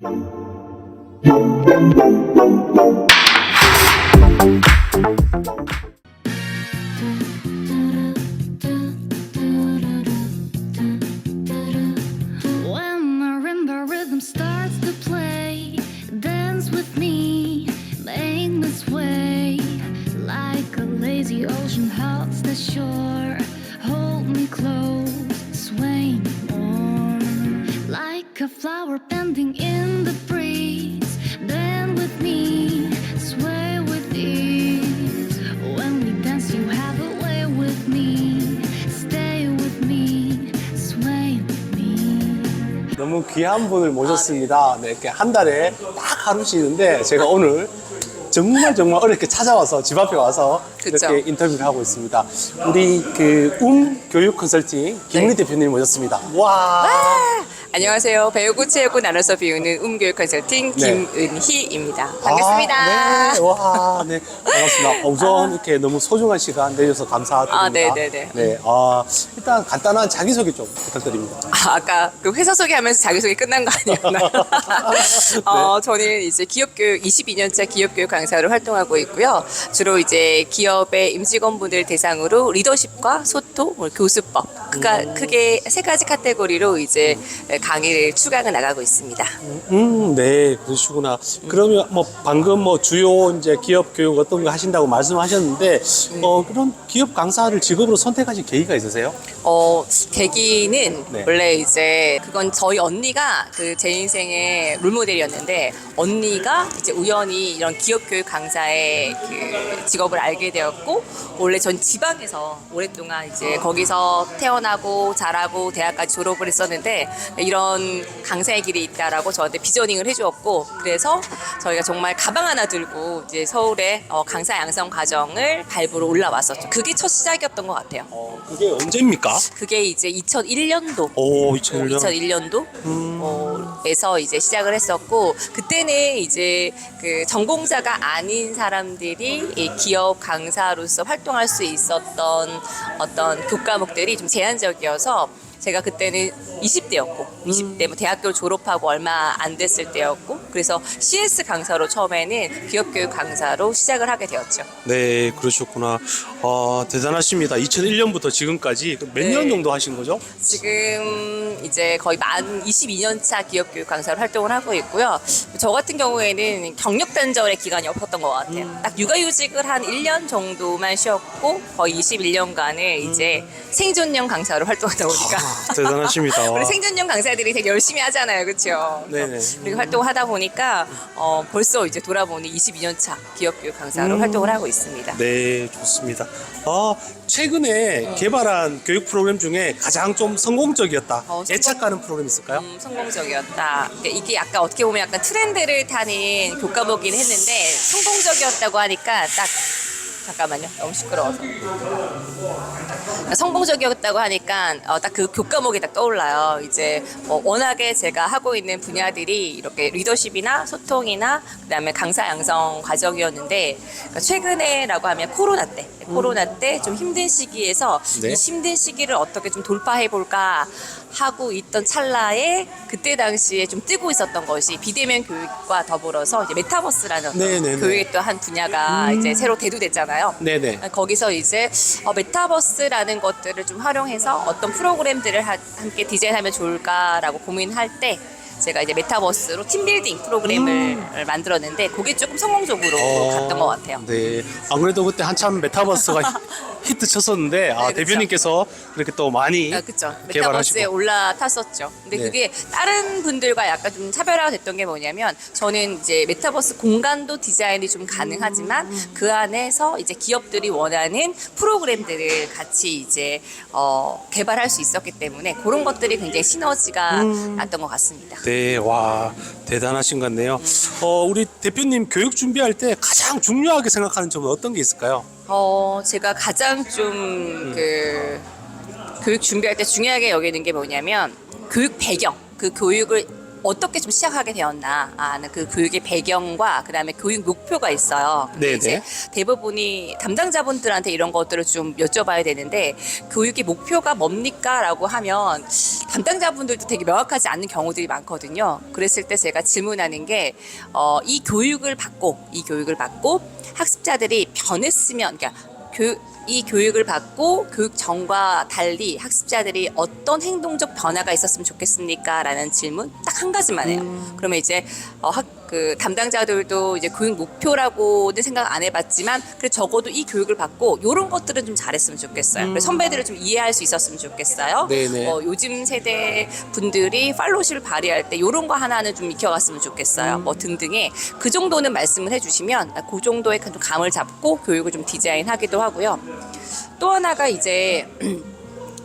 When marimba rhythm starts to play, dance with me, make me sway like a lazy ocean hugs the shore. Hold me close, sway me more like a flower bending in the breeze. Dance with me, sway with ease. When we dance, you have a way with me. Stay with me, sway with me. 너무 귀한 분을 모셨습니다. 네, 이렇게 한 달에 딱 하루 쉬는데 제가 오늘 정말 어렵게 찾아와서 집 앞에 와서 그쵸. 이렇게 인터뷰를 하고 있습니다. 우리 교육 컨설팅 김은희 대표님 모셨습니다. 와. 안녕하세요. 배우고 체육고 나눠서 배우는 교육 컨설팅 네. 김은희입니다. 반갑습니다. 아, 네. 와, 네. 반갑습니다. 우선 이렇게 너무 소중한 시간 내주셔서 감사드립니다. 네네네. 네. 일단 간단한 자기소개 좀 부탁드립니다. 아까 그 회사 소개하면서 자기소개 끝난 거 아니었나요? 저는 이제 기업교육 22년차 기업교육 강사로 활동하고 있고요. 주로 이제 기업의 임직원분들 대상으로 리더십과 소통, 교수법, 크게 세 가지 카테고리로 이제 강의를 추가해 나가고 있습니다. 네, 그러시구나. 그러면 방금 주요 이제 기업 교육 어떤 거 하신다고 말씀하셨는데, 그런 기업 강사를 직업으로 선택하신 계기가 있으세요? 계기는 네. 원래 이제 그건 저희 언니가 제 인생의 롤모델이었는데, 언니가 이제 우연히 이런 기업교육 강사의 직업을 알게 되었고, 원래 전 지방에서 오랫동안 이제 거기서 태어나고 자라고 대학까지 졸업을 했었는데, 이런 강사의 길이 있다라고 저한테 비저닝을 해주었고, 그래서 저희가 정말 가방 하나 들고 이제 서울에 강사 양성 과정을 밟으러 올라왔었죠. 그게 첫 시작이었던 것 같아요. 그게 언제입니까? 그게 이제 2001년도. 오, 2001년. 2001년도 에서 이제 시작을 했었고, 그때는 이제 전공자가 아닌 사람들이 이 기업 강사로서 활동할 수 있었던 어떤 교과목들이 좀 제한적이어서, 제가 그때는 20대였고 20대 대학교를 졸업하고 얼마 안 됐을 때였고, 그래서 CS 강사로 처음에는 기업교육 강사로 시작을 하게 되었죠. 네, 그러셨구나. 대단하십니다. 2001년부터 지금까지 몇 년 네. 정도 하신 거죠? 지금 이제 거의 만 22년차 기업교육 강사로 활동을 하고 있고요. 저 같은 경우에는 경력 단절의 기간이 없었던 것 같아요. 딱 육아휴직을 한 1년 정도만 쉬었고, 거의 21년간을 이제 생존형 강사로 활동하다 보니까 대단하십니다. 우리 생존형 강사들이 되게 열심히 하잖아요, 그렇죠? 네네. 그렇게 활동하다 보니까 벌써 이제 돌아보니 22년차 기업교육 강사로 활동을 하고 있습니다. 네, 좋습니다. 최근에 개발한 교육 프로그램 중에 가장 좀 성공적이었다. 애착가는 프로그램 있을까요? 성공적이었다. 그러니까 이게 약간 어떻게 보면 약간 트렌드를 타는 교과목이긴 했는데, 성공적이었다고 하니까 딱 잠깐만요. 너무 시끄러워서. 성공적이었다고 하니까 딱 그 교과목이 딱 떠올라요. 이제 워낙에 제가 하고 있는 분야들이 이렇게 리더십이나 소통이나 그다음에 강사 양성 과정이었는데, 그러니까 최근에라고 하면 코로나 때 좀 힘든 시기에서 네. 이 힘든 시기를 어떻게 좀 돌파해 볼까 하고 있던 찰나에, 그때 당시에 좀 뜨고 있었던 것이 비대면 교육과 더불어서 이제 메타버스라는 네네네. 교육의 또 한 분야가 이제 새로 대두됐잖아요. 네네. 거기서 이제 메타버스라는 것들을 좀 활용해서 어떤 프로그램들을 함께 디자인하면 좋을까라고 고민할 때, 제가 이제 메타버스로 팀빌딩 프로그램을 만들었는데, 그게 조금 성공적으로 갔던 것 같아요. 네. 안 그래도 그때 한참 메타버스가 히트 쳤었는데, 그쵸. 대표님께서 그렇게 또 많이 그쵸. 개발하시고. 메타버스에 올라탔었죠. 근데 네. 그게 다른 분들과 약간 좀 차별화가 됐던 게 뭐냐면, 저는 이제 메타버스 공간도 디자인이 좀 가능하지만 그 안에서 이제 기업들이 원하는 프로그램들을 같이 이제 개발할 수 있었기 때문에, 그런 것들이 굉장히 시너지가 났던 것 같습니다. 네, 와, 대단하신 것 같네요. 우리 대표님 교육 준비할 때 가장 중요하게 생각하는 점은 어떤 게 있을까요? 제가 가장 좀 교육 준비할 때 중요하게 여기는 게 뭐냐면, 교육 배경, 그 교육을 어떻게 좀 시작하게 되었나 하는 그 교육의 배경과 그다음에 교육 목표가 있어요. 근데 네네. 이제 대부분이 담당자분들한테 이런 것들을 좀 여쭤봐야 되는데 교육의 목표가 뭡니까라고 하면 담당자분들도 되게 명확하지 않는 경우들이 많거든요. 그랬을 때 제가 질문하는 게 이 교육을 받고 학습자들이 변했으면 그러니까 이 교육을 받고 교육 전과 달리 학습자들이 어떤 행동적 변화가 있었으면 좋겠습니까? 라는 질문 딱 한 가지만 해요. 그러면 이제 그 담당자들도 이제 교육 목표라고는 생각 안 해봤지만 그래 적어도 이 교육을 받고 이런 것들은 좀 잘했으면 좋겠어요. 그래서 선배들을 좀 이해할 수 있었으면 좋겠어요. 네네. 요즘 세대 분들이 팔로우십을 발휘할 때 이런 거 하나는 좀 익혀갔으면 좋겠어요. 뭐 등등의 그 정도는 말씀을 해주시면 그 정도의 좀 감을 잡고 교육을 좀 디자인하기도 하고요. 또 하나가 이제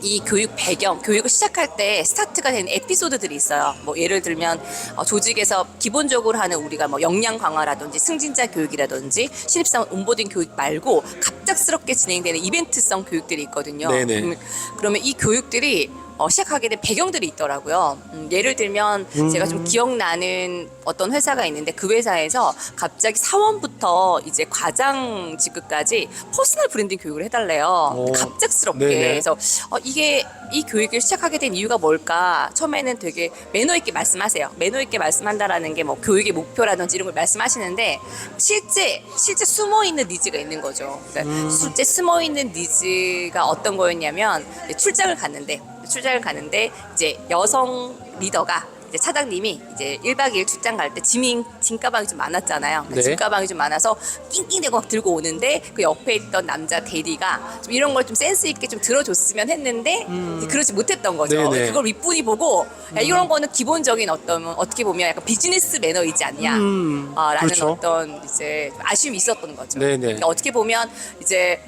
이 교육 배경, 교육을 시작할 때 스타트가 되는 에피소드들이 있어요. 뭐 예를 들면 조직에서 기본적으로 하는 우리가 뭐 역량 강화라든지 승진자 교육이라든지 신입사원 온보딩 교육 말고 갑작스럽게 진행되는 이벤트성 교육들이 있거든요. 네네. 그러면 이 교육들이 시작하게 된 배경들이 있더라고요. 예를 들면 제가 좀 기억나는 어떤 회사가 있는데 그 회사에서 갑자기 사원부터 이제 과장 직급까지 퍼스널 브랜딩 교육을 해달래요. 갑작스럽게. 네네. 그래서 이게 이 교육을 시작하게 된 이유가 뭘까? 처음에는 되게 매너 있게 말씀하세요. 매너 있게 말씀한다라는 게 뭐 교육의 목표라든지 이런 걸 말씀하시는데 실제 숨어 있는 니즈가 있는 거죠. 그러니까 실제 숨어 있는 니즈가 어떤 거였냐면 출장을 갔는데 이제 여성 리더가 이제 차장님이 이제 1박 2일 출장 갈 때 짐 가방이 좀 많았잖아요. 네. 짐 가방이 좀 많아서 낑낑대고 막 들고 오는데 그 옆에 있던 남자 대리가 좀 이런 걸 좀 센스 있게 좀 들어줬으면 했는데 이제 그러지 못했던 거죠. 네네. 그걸 윗분이 보고 야, 이런 거는 기본적인 어떻게 보면 약간 비즈니스 매너이지 않냐 라는 그렇죠. 어떤 이제 아쉬움이 있었던 거죠. 네네. 그러니까 어떻게 보면 이제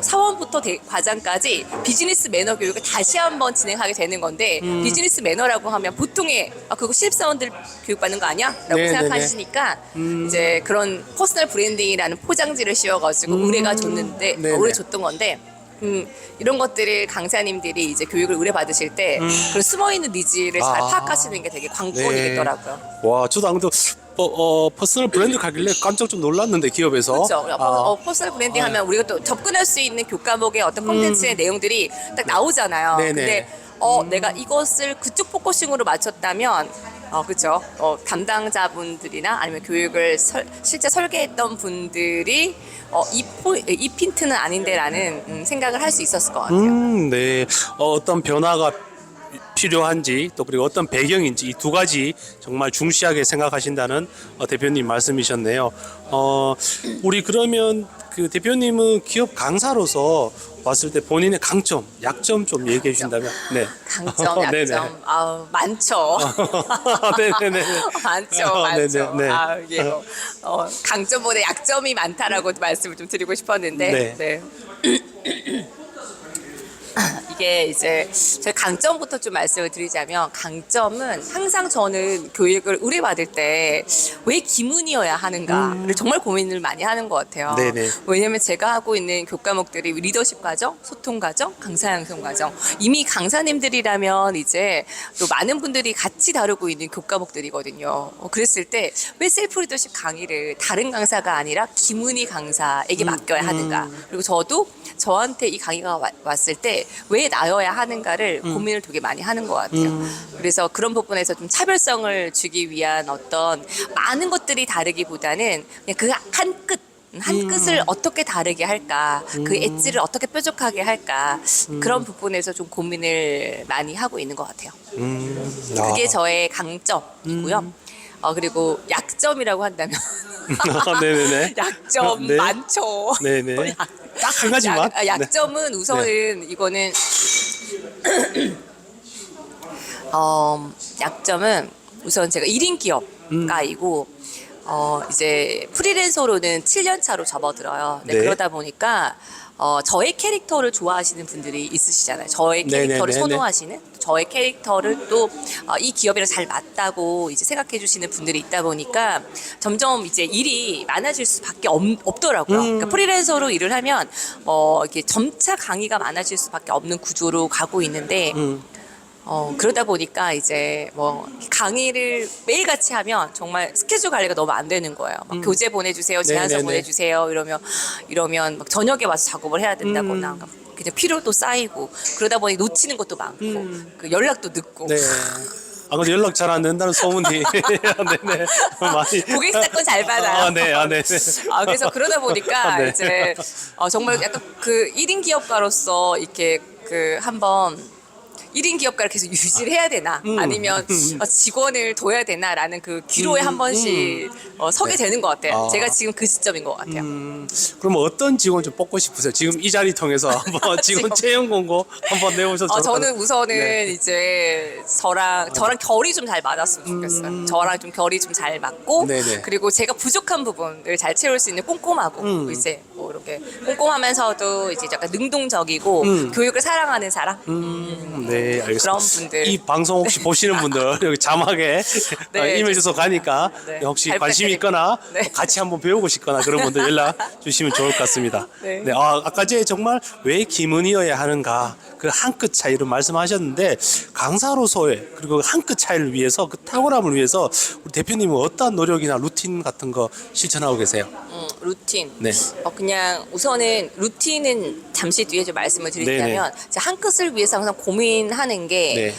사원부터 과장까지 비즈니스 매너 교육을 다시 한번 진행하게 되는 건데 비즈니스 매너라고 하면 보통의 그거 신입사원들 교육받는 거 아니야? 라고 네네네. 생각하시니까 이제 그런 퍼스널 브랜딩이라는 포장지를 씌워가지고 의뢰가 줬는데 네네. 의뢰 줬던 건데 이런 것들을 강사님들이 이제 교육을 의뢰받으실 때 그런 숨어있는 니즈를 잘 파악하시는 게 되게 관건이겠더라고요. 와, 저도 아무래도 퍼스널 브랜드 가길래 깜짝 좀 놀랐는데 기업에서. 그렇죠. 퍼스널 브랜딩 하면 우리가 또 접근할 수 있는 교과목의 어떤 콘텐츠의 내용들이 딱 나오잖아요. 네네. 근데 내가 이것을 그쪽 포커싱으로 맞췄다면 그렇죠. 담당자분들이나 아니면 교육을 실제 설계했던 분들이 이 핀트는 아닌데라는 생각을 할 수 있었을 것 같아요. 네. 어떤 변화가 필요한지 또 그리고 어떤 배경인지 이 두 가지 정말 중시하게 생각하신다는 대표님 말씀이셨네요. 우리 그러면 그 대표님은 기업 강사로서 왔을 때 본인의 강점, 약점 좀 얘기해 주신다면. 네. 강점, 약점, 네네. 많죠. 네네네. 많죠. 네네. 이게 강점보다 약점이 많다라고 말씀을 좀 드리고 싶었는데. 네. 이게 이제 저희 강점부터 좀 말씀을 드리자면 강점은 항상 저는 교육을 의뢰받을 때 왜 기문이어야 하는가를 정말 고민을 많이 하는 것 같아요. 네네. 왜냐면 제가 하고 있는 교과목들이 리더십 과정, 소통 과정, 강사 양성 과정 이미 강사님들이라면 이제 또 많은 분들이 같이 다루고 있는 교과목들이거든요. 그랬을 때 왜 셀프 리더십 강의를 다른 강사가 아니라 김은희 강사에게 맡겨야 하는가. 그리고 저도 저한테 이 강의가 왔을 때 왜 나여야 하는가를 고민을 되게 많이 하는 것 같아요. 그래서 그런 부분에서 좀 차별성을 주기 위한 어떤 많은 것들이 다르기보다는 그냥 그 한 끝을 어떻게 다르게 할까, 그 엣지를 어떻게 뾰족하게 할까, 그런 부분에서 좀 고민을 많이 하고 있는 것 같아요. 그게 저의 강점이고요. 그리고 약점이라고 한다면 네네네. 약점 네. 많죠. 네네. 딱 한 가지만. 약점은 우선은 이거는 약점은 우선 제가 1인 기업가이고 이제 프리랜서로는 7년 차로 접어들어요. 네. 그러다 보니까 저의 캐릭터를 좋아하시는 분들이 있으시잖아요. 저의 캐릭터를 네네네네. 선호하시는 저의 캐릭터를 또 이 기업이랑 잘 맞다고 이제 생각해 주시는 분들이 있다 보니까 점점 이제 일이 많아질 수밖에 없더라고요. 그러니까 프리랜서로 일을 하면 이렇게 점차 강의가 많아질 수밖에 없는 구조로 가고 있는데 그러다 보니까 이제 뭐 강의를 매일같이 하면 정말 스케줄 관리가 너무 안 되는 거예요. 막 교재 보내주세요, 제안서 네네네. 보내주세요 이러면 막 저녁에 와서 작업을 해야 된다거나 그냥 피로도 쌓이고 그러다 보니 놓치는 것도 많고 그 연락도 늦고 네. 아, 근데 연락 잘 안 된다는 소문이. 네네. 많이. 고객 사건 잘 받아요. 아, 네, 아, 네. 그래서 그러다 보니까 네. 이제 정말 약간 그 1인 기업가로서 이렇게 그 한번 1인 기업가를 계속 유지를 해야 되나 아니면 직원을 둬야 되나라는 그 기로에 한 번씩 서게 되는 것 같아요. 아. 제가 지금 그 시점인 것 같아요. 그럼 어떤 직원 좀 뽑고 싶으세요? 지금 이 자리 통해서 한번 직원 채용 공고 한번 내보셔서 좋을 것 저는 같아요. 우선은 네. 이제 저랑 결이 좀 잘 맞았으면 좋겠어요. 저랑 좀 결이 좀 잘 맞고 네네. 그리고 제가 부족한 부분을 잘 채울 수 있는 꼼꼼하고 이제 뭐 이렇게 꼼꼼하면서도 이제 약간 능동적이고 교육을 사랑하는 사람 네, 알겠습니다. 그런 분들. 이 방송 혹시 보시는 분들 여기 자막에 네, 이메일 주소 가니까 네, 혹시 잘 관심이 있거나 부탁드립니다. 네. 같이 한번 배우고 싶거나 그런 분들 연락 주시면 좋을 것 같습니다. 네. 아까 전에 정말 왜 김은희여야 하는가 그 한 끗 차이를 말씀하셨는데 강사로서의 그리고 한 끗 차이를 위해서 그 탁월함을 위해서 우리 대표님은 어떤 노력이나 루틴 같은 거 실천하고 계세요? 루틴. 네. 그냥 우선은 루틴은 잠시 뒤에 좀 말씀을 드리자면 네네. 제가 한 끗을 위해서 항상 고민하는 게 네.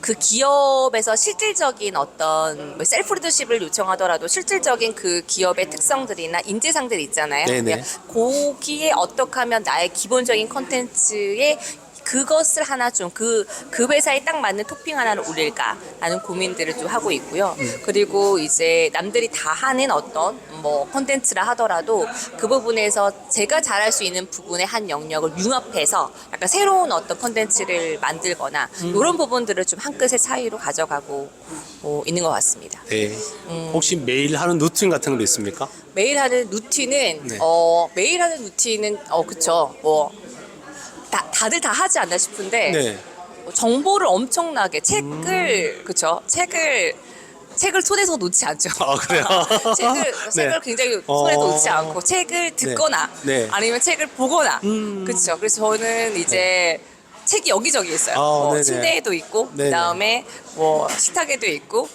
그 기업에서 실질적인 어떤 뭐 셀프 리더십을 요청하더라도 실질적인 그 기업의 특성들이나 인재상들이 있잖아요. 네네. 그냥 거기에 어떻게 하면 나의 기본적인 컨텐츠에 그것을 하나 좀 그 회사에 딱 맞는 토핑 하나를 올릴까라는 고민들을 좀 하고 있고요. 그리고 이제 남들이 다 하는 어떤 뭐 콘텐츠라 하더라도 그 부분에서 제가 잘할 수 있는 부분의 한 영역을 융합해서 약간 새로운 어떤 콘텐츠를 만들거나 이런 부분들을 좀 한 끗의 차이로 가져가고 있는 것 같습니다. 네. 혹시 매일 하는 루틴 같은 거 있습니까? 매일 하는 루틴은 네. 매일 하는 루틴은 그쵸 뭐 다들 다 하지 않나 싶은데 네. 정보를 엄청나게 그쵸 책을 손에서 놓지 않죠. 아, 그래요? 책을 굉장히 손에 놓지 않고 책을 듣거나 네. 아니면 책을 보거나 그렇죠. 그래서 저는 이제 책이 여기저기 있어요. 아, 네네. 침대에도 있고 네네. 그다음에 뭐 식탁에도 있고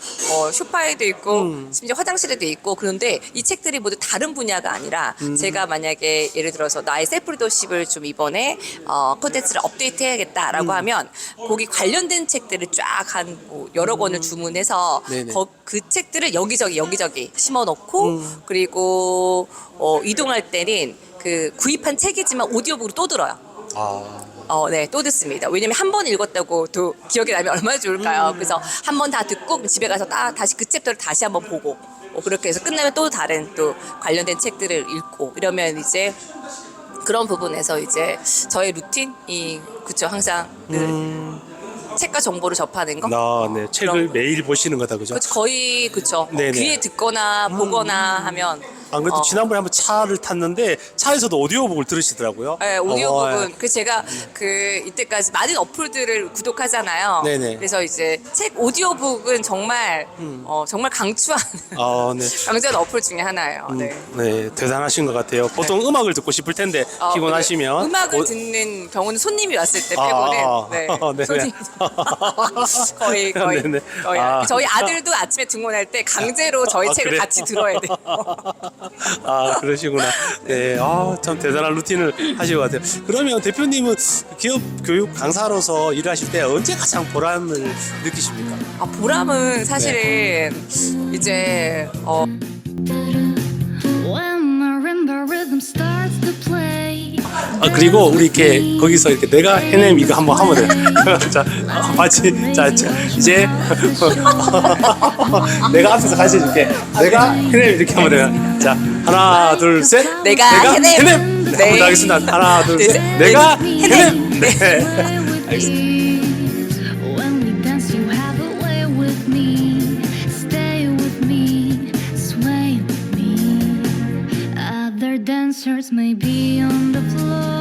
소파에도 있고 심지어 화장실에도 있고 그런데 이 책들이 모두 다른 분야가 아니라 제가 만약에 예를 들어서 나의 셀프 리더십을 좀 이번에 콘텐츠를 업데이트 해야겠다라고 하면 거기 관련된 책들을 쫙 한 여러 권을 주문해서 네네. 그 책들을 여기저기 심어 놓고 그리고 이동할 때는 그 구입한 책이지만 오디오북으로 또 들어요. 네, 또 듣습니다. 왜냐면 한 번 읽었다고 또 기억이 나면 얼마나 좋을까요? 그래서 한 번 다 듣고 집에 가서 다시 그 챕터를 다시 한번 보고 그렇게 해서 끝나면 또 다른 또 관련된 책들을 읽고 이러면 이제 그런 부분에서 이제 저의 루틴이 그쵸 항상 책과 정보를 접하는 거. 네. 책을 매일 보시는 거다, 그죠? 그쵸, 거의 그쵸. 네네. 귀에 듣거나 보거나 하면. 안 그래도 지난번에 한번 차를 탔는데 차에서도 오디오북을 들으시더라고요. 네, 오디오북은 그 제가 그 이때까지 많은 어플들을 구독하잖아요. 네네. 그래서 이제 책 오디오북은 정말 정말 강추하는 네. 어플 중에 하나예요. 네. 네, 대단하신 것 같아요. 보통 음악을 듣고 싶을 텐데 피곤하시면 음악을 듣는 경우는 손님이 왔을 때 빼고는 네, 네네. 손님 거의 네네. 저희 아들도 아침에 등원할 때 강제로 저희 책을 그래요? 같이 들어야 돼요. 그러시구나. 네, 참 대단한 루틴을 하시고 같아요. 그러면 대표님은 기업 교육 강사로서 일하실 때 언제 가장 보람을 느끼십니까? 보람은 사실은 이제 When marimba rhythm starts to play. 그리고 우리 이렇게 거기서 이렇게 내가 해냄 이거 한번 하면 돼. 자, 같이 자 이제 내가 앞에서 같이 해줄게. 내가 해냄 이렇게 하면 돼. 자, 하나, 둘, 셋. 내가 해냄. 네, 네. 한번 하겠습니다. 하나, 둘, 셋. 내가 해냄. 네. 알겠습니다. When we dance, you have a way with me. Stay with me, sway with me. Other dancers may be on the floor.